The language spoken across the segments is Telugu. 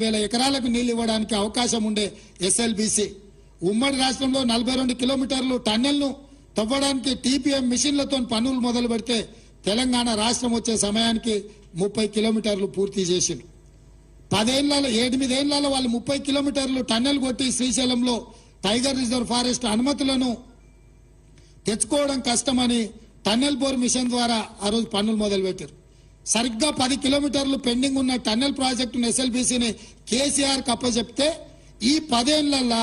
40,000 ఎకరాలకు నీళ్లు ఇవ్వడానికి అవకాశం ఉండే ఎస్ఎల్బీసీ ఉమ్మడి రాష్ట్రంలో 42 కిలోమీటర్లు టన్నెల్ను తవ్వడానికి టీపీఎం మిషన్లతో పనులు మొదలు పెడితే తెలంగాణ రాష్ట్రం వచ్చే సమయానికి 30 కిలోమీటర్లు పూర్తి చేసింది. 8 ఏళ్లలో వాళ్ళు 30 కిలోమీటర్లు టన్నెల్ కొట్టి శ్రీశైలంలో టైగర్ రిజర్వ్ ఫారెస్ట్ అనుమతులను తెచ్చుకోవడం కష్టమని టన్నెల్ బోర్ మిషన్ ద్వారా ఆ రోజు పనులు మొదలు పెట్టారు. సరిగ్గా 10 కిలోమీటర్లు పెండింగ్ ఉన్న టన్నెల్ ప్రాజెక్టును ఎస్ఎల్బీసీని కేసీఆర్ కప్పచెప్తే ఈ 10 ఏళ్లలో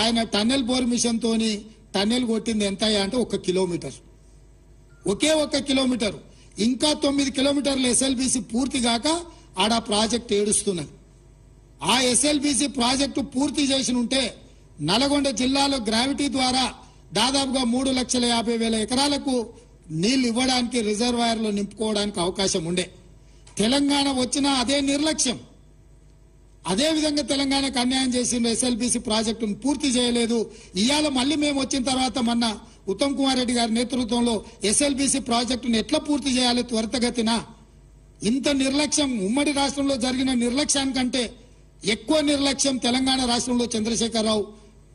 ఆయన టన్నెల్ బోర్ మిషన్ తోని టన్నెల్ కొట్టింది ఎంత అంటే 1 కిలోమీటర్, ఒకే 1 కిలోమీటర్. ఇంకా 9 కిలోమీటర్లు ఎస్ఎల్బీసీ పూర్తి కాక ఆడ ప్రాజెక్ట్ ఏడుస్తున్నది. ఆ ఎస్ఎల్బీసీ ప్రాజెక్టు పూర్తి చేసి ఉంటే నల్గొండ జిల్లాలో గ్రావిటీ ద్వారా దాదాపుగా 3,50,000 ఎకరాలకు నీళ్లు ఇవ్వడానికి రిజర్వాయర్లు నింపుకోవడానికి అవకాశం ఉండే. తెలంగాణ వచ్చిన అదే నిర్లక్ష్యం, అదే విధంగా తెలంగాణకు అన్యాయం చేసిన ఎస్ఎల్బీసీ ప్రాజెక్టును పూర్తి చేయలేదు. ఇవాళ మళ్ళీ మేము వచ్చిన తర్వాత మొన్న ఉత్తమ్ కుమార్ రెడ్డి గారి నేతృత్వంలో ఎస్ఎల్బీసీ ప్రాజెక్టును ఎట్లా పూర్తి చేయాలి త్వరితగతిన. ఇంత నిర్లక్ష్యం ఉమ్మడి రాష్ట్రంలో జరిగిన నిర్లక్ష్యానికంటే ఎక్కువ నిర్లక్ష్యం తెలంగాణ రాష్ట్రంలో చంద్రశేఖరరావు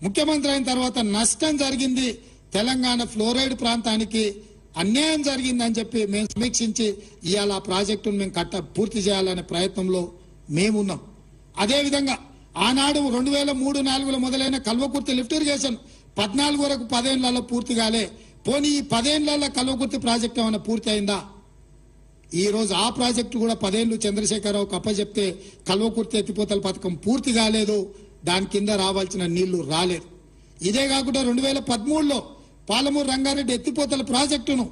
ముఖ్యమంత్రి అయిన తర్వాత నష్టం జరిగింది. తెలంగాణ ఫ్లోరైడ్ ప్రాంతానికి అన్యాయం జరిగిందని చెప్పి మేము సమీక్షించి ఇవాళ ఆ ప్రాజెక్టును మేము పూర్తి చేయాలనే ప్రయత్నంలో మేమున్నాం. అదేవిధంగా ఆనాడు 2003-2004లో మొదలైన కల్వకుర్తి లిఫ్ట్ ఇరిగేషన్ 14 వరకు 10 ఏళ్లలో పూర్తి కాలే. పోనీ ఈ 10 ఏళ్లలో కల్వకుర్తి ప్రాజెక్టు ఏమైనా పూర్తి అయిందా? ఈ రోజు ఆ ప్రాజెక్టు కూడా 10 ఏళ్లు చంద్రశేఖరరావుకు అప్పచెప్తే కల్వకుర్తి ఎత్తిపోతల పథకం పూర్తి కాలేదు, దాని కింద రావాల్సిన నీళ్లు రాలేదు. ఇదే కాకుండా 2013లో పాలమూరు రంగారెడ్డి ఎత్తిపోతల ప్రాజెక్టును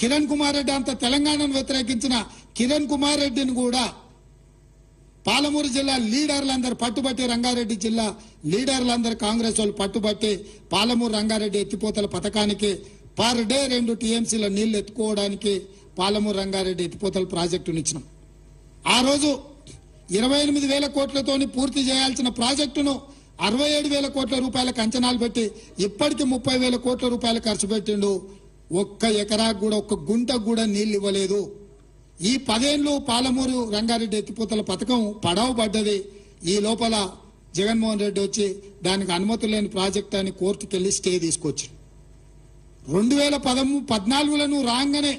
కిరణ్ కుమార్ రెడ్డి అంత తెలంగాణను వ్యతిరేకించిన కిరణ్ కుమార్ రెడ్డిని కూడా పాలమూరు జిల్లా లీడర్లందరూ పట్టుబట్టి, రంగారెడ్డి జిల్లా లీడర్లందరూ కాంగ్రెస్ వాళ్ళు పట్టుబట్టి పాలమూరు రంగారెడ్డి ఎత్తిపోతల పథకానికి పర్ డే 2 టీఎంసీల నీళ్లు ఎత్తుకోవడానికి పాలమూరు రంగారెడ్డి ఎత్తిపోతల ప్రాజెక్టును ఇచ్చినాం. ఆ రోజు 28,000 కోట్లతోని పూర్తి చేయాల్సిన ప్రాజెక్టును 67,000 కోట్ల రూపాయలకు అంచనాలు పెట్టి ఇప్పటికి 30,000 కోట్ల రూపాయలు ఖర్చు పెట్టిండు. 1 ఎకరాకు కూడా 1 గుంటకు కూడా నీళ్లు ఇవ్వలేదు. ఈ 10 ఏళ్లు పాలమూరు రంగారెడ్డి ఎత్తిపోతల పథకం పడవ పడ్డది. ఈ లోపల జగన్మోహన్ రెడ్డి వచ్చి దానికి అనుమతి లేని ప్రాజెక్ట్ అని కోర్టుకు వెళ్లి స్టే తీసుకొచ్చి 2014లో రాగానే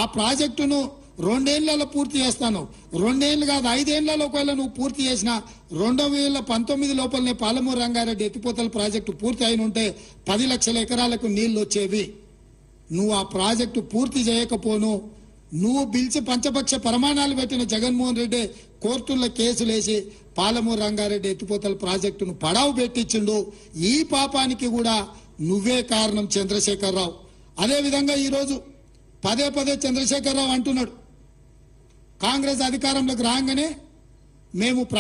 ఆ ప్రాజెక్టును 2 ఏళ్లలో పూర్తి చేస్తాను. 2 ఏళ్లు కాదు 5 ఏళ్లలో ఒకవేళ నువ్వు పూర్తి చేసిన 2019 లోపలనే పాలమూరు రంగారెడ్డి ఎత్తిపోతల ప్రాజెక్టు పూర్తి అయిన ఉంటే 10 లక్షల ఎకరాలకు నీళ్లు వచ్చేవి. నువ్వు ఆ ప్రాజెక్టు పూర్తి చేయకపోను, నువ్వు పిలిచి పంచపక్ష ప్రమాణాలు పెట్టిన జగన్మోహన్ రెడ్డి కోర్టుల్లో కేసులేసి పాలమూరు రంగారెడ్డి ఎత్తిపోతల ప్రాజెక్టును పడావు పెట్టించిండు. ఈ పాపానికి కూడా నువ్వే కారణం చంద్రశేఖరరావు. అదేవిధంగా ఈరోజు పదే చంద్రశేఖరరావు అంటున్నాడు, కాంగ్రెస్ అధికారంలోకి రాగానే మేము